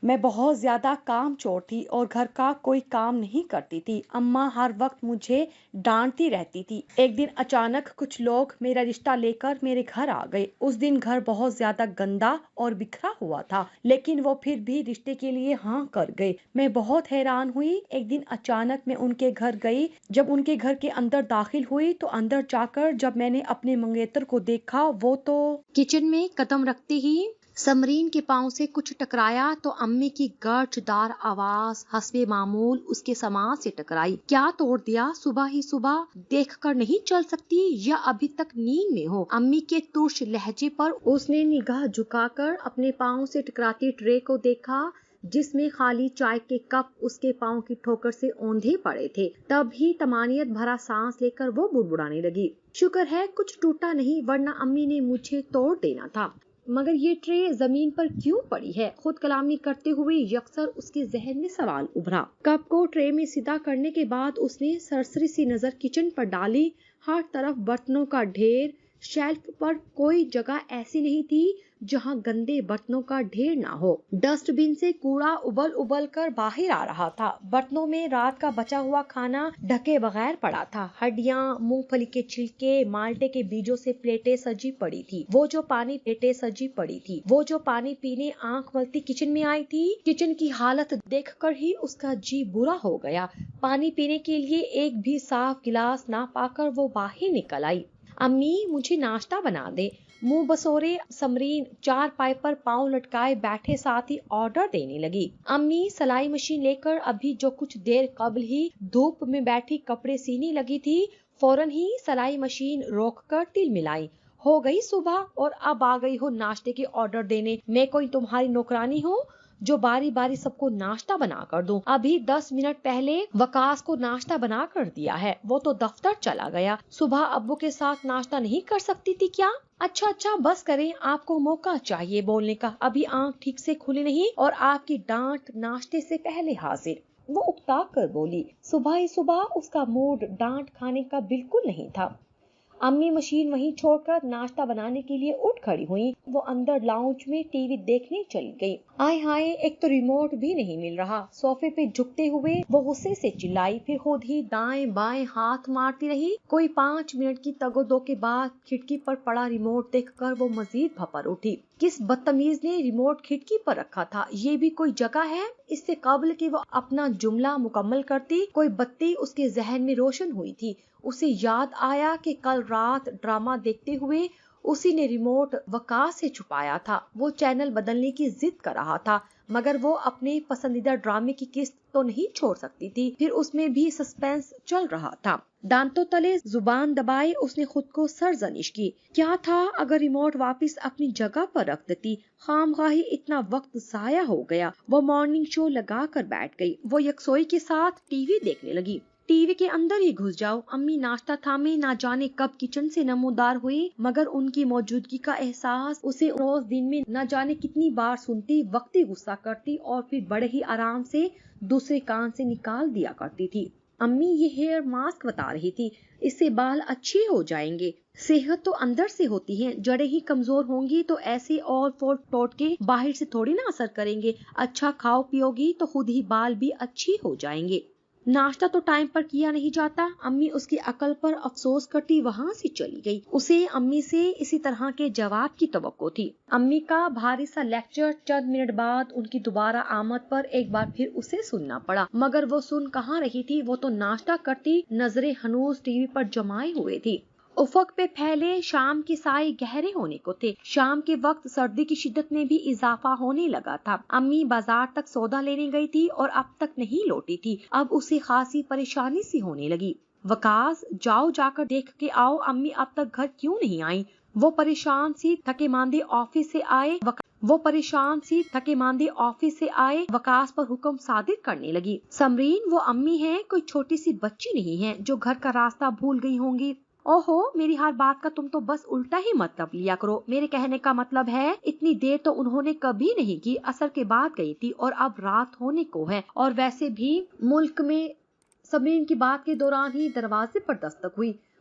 میں بہت زیادہ کام چور تھی اور گھر کا کوئی کام نہیں کرتی تھی۔ اماں ہر وقت مجھے ڈانٹتی رہتی تھی۔ ایک دن اچانک کچھ لوگ میرا رشتہ لے کر میرے گھر آ گئے۔ اس دن گھر بہت زیادہ گندا اور بکھرا ہوا تھا، لیکن وہ پھر بھی رشتے کے لیے ہاں کر گئے۔ میں بہت حیران ہوئی۔ ایک دن اچانک میں ان کے گھر گئی۔ جب ان کے گھر کے اندر داخل ہوئی تو اندر جا کر جب میں نے اپنے منگیتر کو دیکھا، وہ تو کچن میں قدم رکھتے ہی سمرین کے پاؤں سے کچھ ٹکرایا تو امی کی گرج دار آواز حسب معمول اس کے سماعت سے ٹکرائی۔ کیا توڑ دیا؟ صبح ہی صبح دیکھ کر نہیں چل سکتی یا ابھی تک نیند میں ہو؟ امی کے ترش لہجے پر اس نے نگاہ جھکا کر اپنے پاؤں سے ٹکراتی ٹرے کو دیکھا جس میں خالی چائے کے کپ اس کے پاؤں کی ٹھوکر سے اوندھے پڑے تھے۔ تب ہی طمانینت بھرا سانس لے کر وہ بڑبڑانے لگی، شکر ہے کچھ ٹوٹا نہیں ورنہ امی نے مجھے توڑ دینا تھا۔ مگر یہ ٹرے زمین پر کیوں پڑی ہے؟ خود کلامی کرتے ہوئے یکسر اس کے ذہن میں سوال ابھرا۔ کپ کو ٹرے میں سیدھا کرنے کے بعد اس نے سرسری سی نظر کچن پر ڈالی۔ ہر طرف برتنوں کا ڈھیر، شیلف پر کوئی جگہ ایسی نہیں تھی جہاں گندے برتنوں کا ڈھیر نہ ہو۔ ڈسٹ بن سے کوڑا ابل ابل کر باہر آ رہا تھا۔ برتنوں میں رات کا بچا ہوا کھانا ڈھکے بغیر پڑا تھا۔ ہڈیاں، مونگ پھلی کے چھلکے، مالٹے کے بیجوں سے پلیٹیں سجی پڑی تھی۔ وہ جو پانی پینے آنکھ ملتی کچن میں آئی تھی، کچن کی حالت دیکھ کر ہی اس کا جی برا ہو گیا۔ پانی پینے کے لیے ایک بھی صاف گلاس نہ پا کر وہ باہر نکل آئی۔ امی مجھے ناشتہ بنا دے۔ منہ بسورے سمرین چار پائی پر پاؤں لٹکائے بیٹھے ساتھ ہی آرڈر دینے لگی۔ امی سلائی مشین لے کر ابھی جو کچھ دیر قبل ہی دھوپ میں بیٹھی کپڑے سینے لگی تھی، فوراً ہی سلائی مشین روک کر تل ملائی۔ ہو گئی صبح اور اب آ گئی ہو ناشتے کے آرڈر دینے؟ میں کوئی تمہاری نوکرانی ہوں جو باری باری سب کو ناشتہ بنا کر دوں؟ ابھی 10 منٹ پہلے وکاس کو ناشتہ بنا کر دیا ہے، وہ تو دفتر چلا گیا۔ صبح ابو کے ساتھ ناشتہ نہیں کر سکتی تھی کیا؟ اچھا بس کریں، آپ کو موقع چاہیے بولنے کا۔ ابھی آنکھ ٹھیک سے کھلی نہیں اور آپ کی ڈانٹ ناشتے سے پہلے حاضر۔ وہ اکتا کر بولی۔ صبح ہی صبح اس کا موڈ ڈانٹ کھانے کا بالکل نہیں تھا۔ امی مشین وہیں چھوڑ کر ناشتہ بنانے کے لیے اٹھ کھڑی ہوئی۔ وہ اندر لاؤنج میں ٹی وی دیکھنے چلی گئی۔ آئے ہائے، ایک تو ریموٹ بھی نہیں مل رہا۔ صوفے پہ جھکتے ہوئے وہ غصے سے چلائی، پھر خود ہی دائیں بائیں ہاتھ مارتی رہی۔ کوئی 5 منٹ کی تگ و دو کے بعد کھڑکی پر پڑا ریموٹ دیکھ کر وہ مزید بھپر اٹھی۔ کس بدتمیز نے ریموٹ کھڑکی پر رکھا تھا؟ یہ بھی کوئی جگہ ہے؟ اس سے قبل کہ وہ اپنا جملہ مکمل کرتی، کوئی بتی اس کے ذہن میں روشن ہوئی تھی۔ اسے یاد آیا کہ کل رات ڈرامہ دیکھتے ہوئے اسی نے ریموٹ وکاس سے چھپایا تھا۔ وہ چینل بدلنے کی ضد کر رہا تھا، مگر وہ اپنے پسندیدہ ڈرامے کی قسط تو نہیں چھوڑ سکتی تھی۔ پھر اس میں بھی سسپینس چل رہا تھا۔ دانتوں تلے زبان دبائے اس نے خود کو سرزنش کی۔ کیا تھا اگر ریموٹ واپس اپنی جگہ پر رکھ دیتی؟ خامخواہی اتنا وقت ضائع ہو گیا۔ وہ مارننگ شو لگا کر بیٹھ گئی۔ وہ یکسوئی کے ساتھ ٹی وی دیکھنے لگی۔ ٹی وی کے اندر ہی گھس جاؤ۔ امی ناشتہ تھامے نہ جانے کب کچن سے نمودار ہوئی، مگر ان کی موجودگی کا احساس اسے روز دن میں نہ جانے کتنی بار سنتی، وقتی غصہ کرتی اور پھر بڑے ہی آرام سے دوسرے کان سے نکال دیا کرتی تھی۔ امی یہ ہیئر ماسک بتا رہی تھی، اس سے بال اچھے ہو جائیں گے۔ صحت تو اندر سے ہوتی ہے، جڑیں ہی کمزور ہوں گی تو ایسے اور فور ٹوٹکے باہر سے تھوڑی نہ اثر کریں گے۔ اچھا کھاؤ پیو گی تو خود ہی بال بھی اچھی ہو جائیں گے۔ ناشتہ تو ٹائم پر کیا نہیں جاتا؟ امی اس کی عقل پر افسوس کرتی وہاں سے چلی گئی۔ اسے امی سے اسی طرح کے جواب کی توقع تھی۔ امی کا بھاری سا لیکچر چند منٹ بعد ان کی دوبارہ آمد پر ایک بار پھر اسے سننا پڑا، مگر وہ سن کہاں رہی تھی؟ وہ تو ناشتہ کرتی نظریں ہنوز ٹی وی پر جمائے ہوئے تھی۔ افق پہ پھیلے شام کے سائے گہرے ہونے کو تھے۔ شام کے وقت سردی کی شدت میں بھی اضافہ ہونے لگا تھا۔ امی بازار تک سودا لینے گئی تھی اور اب تک نہیں لوٹی تھی۔ اب اسے خاصی پریشانی سی ہونے لگی۔ وکاس، جاؤ جا کر دیکھ کے آؤ امی اب تک گھر کیوں نہیں آئی۔ وہ پریشان سی تھکے ماندے آفس سے آئے وکاس پر حکم صادر کرنے لگی۔ سمرین، وہ امی ہیں، کوئی چھوٹی سی بچی نہیں ہے جو گھر کا راستہ بھول گئی ہوں گی۔ اوہو، میری ہر بات کا تم تو بس الٹا ہی مطلب لیا کرو۔ میرے کہنے کا مطلب ہے اتنی دیر تو انہوں نے کبھی نہیں کی، عصر کے بعد گئی تھی اور اب رات ہونے کو ہے، اور ویسے بھی ملک میں۔ سمرین کی بات کے دوران ہی دروازے پر دستک ہوئی۔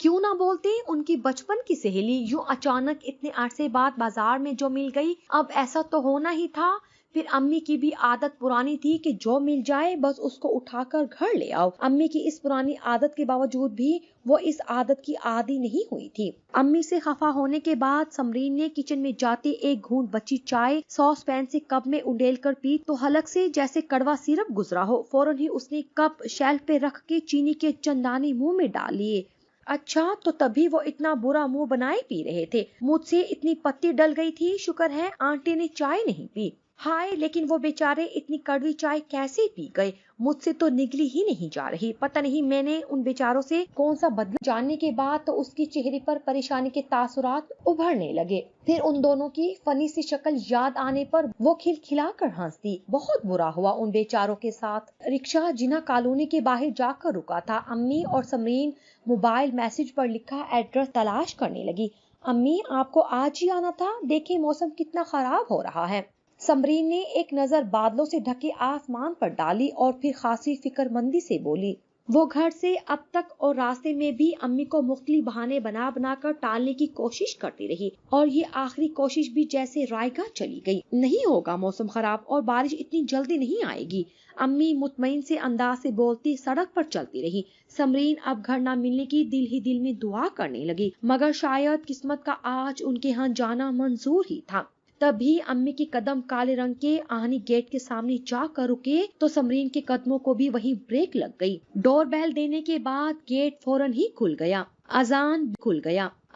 کیوں نہ بولتے ان کی بچپن کی سہیلی یوں اچانک اتنے عرصے بعد بازار میں جو مل گئی. اب ایسا تو ہونا ہی تھا. پھر امی کی بھی عادت پرانی تھی کہ جو مل جائے بس اس کو اٹھا کر گھر لے آؤ. امی کی اس پرانی عادت کے باوجود بھی وہ اس عادت کی عادی نہیں ہوئی تھی. امی سے خفا ہونے کے بعد سمرین نے کچن میں جاتے ایک گھونٹ بچی چائے ساس پین سے کپ میں اڈیل کر پی تو حلق سے جیسے کڑوا سیرپ گزرا ہو. فوراً ہی اس نے کپ شیلف پہ رکھ کے چینی کے چند دانے منہ میں ڈال لیے. اچھا تو تبھی وہ اتنا برا منہ بنائے پی رہے تھے. مجھ سے اتنی پتی ڈل گئی تھی. شکر ہے آنٹی نے چائے نہیں پی. ہائے لیکن وہ بیچارے اتنی کڑوی چائے کیسے پی گئے. مجھ سے تو نگلی ہی نہیں جا رہی. پتہ نہیں میں نے ان بیچاروں سے کون سا بدلہ. جاننے کے بعد تو اس کی چہرے پر پریشانی کے تاثرات ابھرنے لگے. پھر ان دونوں کی فنی سی شکل یاد آنے پر وہ کھلکھلا کر ہنستی. بہت برا ہوا ان بیچاروں کے ساتھ. رکشہ جناح کالونی کے باہر جا کر رکا تھا. امی اور سمرین موبائل میسج پر لکھا ایڈریس تلاش کرنے لگی. امی آپ کو آج ہی آنا تھا. دیکھیں موسم کتنا خراب ہو رہا ہے. سمرین نے ایک نظر بادلوں سے ڈھکے آسمان پر ڈالی اور پھر خاصی فکر مندی سے بولی. وہ گھر سے اب تک اور راستے میں بھی امی کو مختلف بہانے بنا بنا کر ٹالنے کی کوشش کرتی رہی اور یہ آخری کوشش بھی جیسے رائے گاہ چلی گئی. نہیں ہوگا موسم خراب اور بارش اتنی جلدی نہیں آئے گی. امی مطمئن سے انداز سے بولتی سڑک پر چلتی رہی. سمرین اب گھر نہ ملنے کی دل ہی دل میں دعا کرنے لگی مگر شاید قسمت کا آج ان کے ہاں جانا منظور ہی تھا. تبھی امی کے قدم کالے رنگ کے آہنی گیٹ کے سامنے جا کر رکے تو سمرین کے قدموں کو بھی وہی بریک لگ گئی. ڈور بیل دینے کے بعد گیٹ فوراً ہی کھل گیا.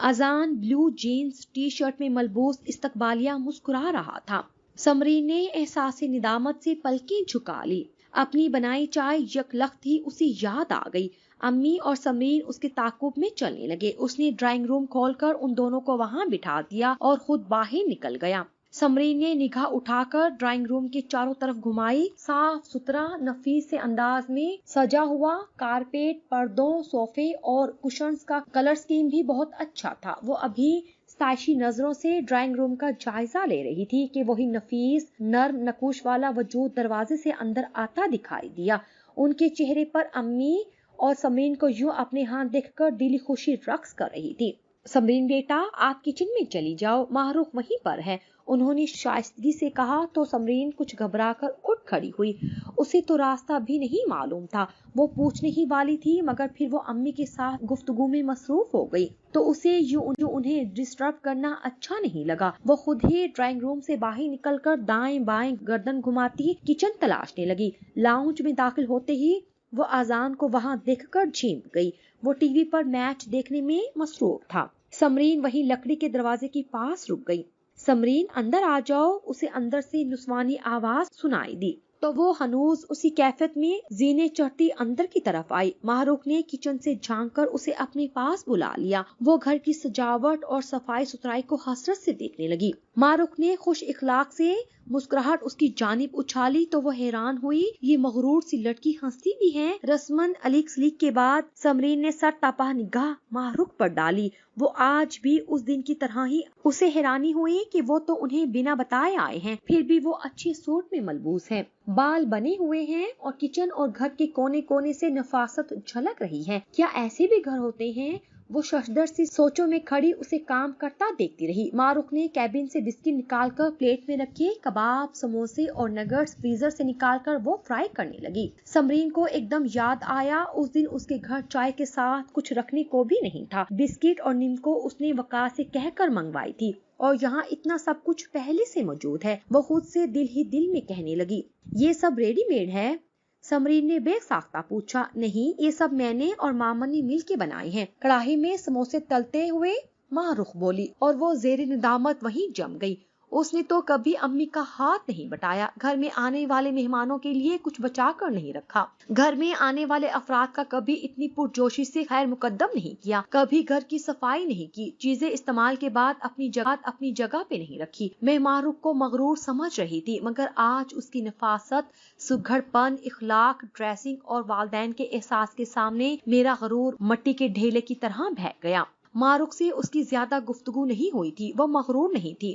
اذان بلو جینز ٹی شرٹ میں ملبوس استقبالیہ مسکرا رہا تھا. سمرین نے احساس ندامت سے پلکیں جھکا لی. اپنی بنائی چائے یک لخت ہی اسے یاد آ گئی. امی اور سمرین اس کے تعاقب میں چلنے لگے. اس نے ڈرائنگ روم کھول کر ان دونوں کو وہاں بٹھا دیا اور خود باہر نکل گیا. سمرین نے نگاہ اٹھا کر ڈرائنگ روم کے چاروں طرف گھمائی. صاف ستھرا نفیس سے انداز میں سجا ہوا کارپیٹ، پردوں، صوفے اور کشنز کا کلر سکیم بھی بہت اچھا تھا. وہ ابھی ستائشی نظروں سے ڈرائنگ روم کا جائزہ لے رہی تھی کہ وہی نفیس نرم نقوش والا وجود دروازے سے اندر آتا دکھائی دیا. ان کے چہرے پر امی اور سمرین کو یوں اپنے ہاں دیکھ کر دلی خوشی رقص کر رہی تھی. سمرین بیٹا آپ کچن میں چلی جاؤ، ماہ رخ وہیں پر ہے، انہوں نے شائستگی سے کہا تو سمرین کچھ گھبرا کر اٹھ کھڑی ہوئی. اسے تو راستہ بھی نہیں معلوم تھا. وہ پوچھنے ہی والی تھی مگر پھر وہ امی کے ساتھ گفتگو میں مصروف ہو گئی تو اسے یوں انہیں ڈسٹرب کرنا اچھا نہیں لگا. وہ خود ہی ڈرائنگ روم سے باہر نکل کر دائیں بائیں گردن گھماتی کچن تلاشنے لگی. لاؤنج میں داخل ہوتے ہی وہ اذان کو وہاں دیکھ کر جھینک گئی. وہ ٹی وی پر میچ دیکھنے میں مصروف تھا. سمرین وہی لکڑی کے دروازے کے پاس رک گئی. سمرین اندر آ جاؤ، اسے اندر سے نسوانی آواز سنائی دی تو وہ ہنوز اسی کیفیت میں زینے چڑھتی اندر کی طرف آئی. ماہ رخ نے کچن سے جھانک کر اسے اپنے پاس بلا لیا. وہ گھر کی سجاوٹ اور صفائی ستھرائی کو حسرت سے دیکھنے لگی. ماہ رخ نے خوش اخلاق سے مسکراہٹ اس کی جانب اچھالی تو وہ حیران ہوئی یہ مغرور سی لڑکی ہنستی بھی ہے. رسمن الیک سلیک کے بعد سمرین نے سر تپا نگاہ ماہ رخ پر ڈالی. وہ آج بھی اس دن کی طرح ہی اسے حیرانی ہوئی کہ وہ تو انہیں بنا بتائے آئے ہیں پھر بھی وہ اچھے سوٹ میں ملبوس ہے، بال بنے ہوئے ہیں اور کچن اور گھر کے کونے کونے سے نفاست جھلک رہی ہے. کیا ایسے بھی گھر ہوتے ہیں؟ وہ ششدر سی سوچوں میں کھڑی اسے کام کرتا دیکھتی رہی. ماہ رخ نے کیبن سے بسکٹ نکال کر پلیٹ میں رکھے. کباب، سموسے اور نگٹس فریزر سے نکال کر وہ فرائی کرنے لگی. سمرین کو ایک دم یاد آیا اس دن اس کے گھر چائے کے ساتھ کچھ رکھنے کو بھی نہیں تھا. بسکٹ اور نیمکو اس نے وقار سے کہہ کر منگوائی تھی اور یہاں اتنا سب کچھ پہلے سے موجود ہے. وہ خود سے دل ہی دل میں کہنے لگی یہ سب ریڈی میڈ ہے. سمرین نے بے ساختہ پوچھا. نہیں، یہ سب میں نے اور مامن نے مل کے بنائے ہیں. کڑاہی میں سموسے تلتے ہوئے ماہ رخ بولی اور وہ زیر ندامت وہیں جم گئی. اس نے تو کبھی امی کا ہاتھ نہیں بٹایا، گھر میں آنے والے مہمانوں کے لیے کچھ بچا کر نہیں رکھا، گھر میں آنے والے افراد کا کبھی اتنی پرجوشی سے خیر مقدم نہیں کیا، کبھی گھر کی صفائی نہیں کی، چیزیں استعمال کے بعد اپنی جگہ پہ نہیں رکھی. میں ماہ رخ کو مغرور سمجھ رہی تھی مگر آج اس کی نفاست، سگھڑ پن، اخلاق، ڈریسنگ اور والدین کے احساس کے سامنے میرا غرور مٹی کے ڈھیلے کی طرح بہک گیا. ماہ رخ سے اس کی زیادہ گفتگو نہیں ہوئی تھی. وہ مغرور نہیں تھی،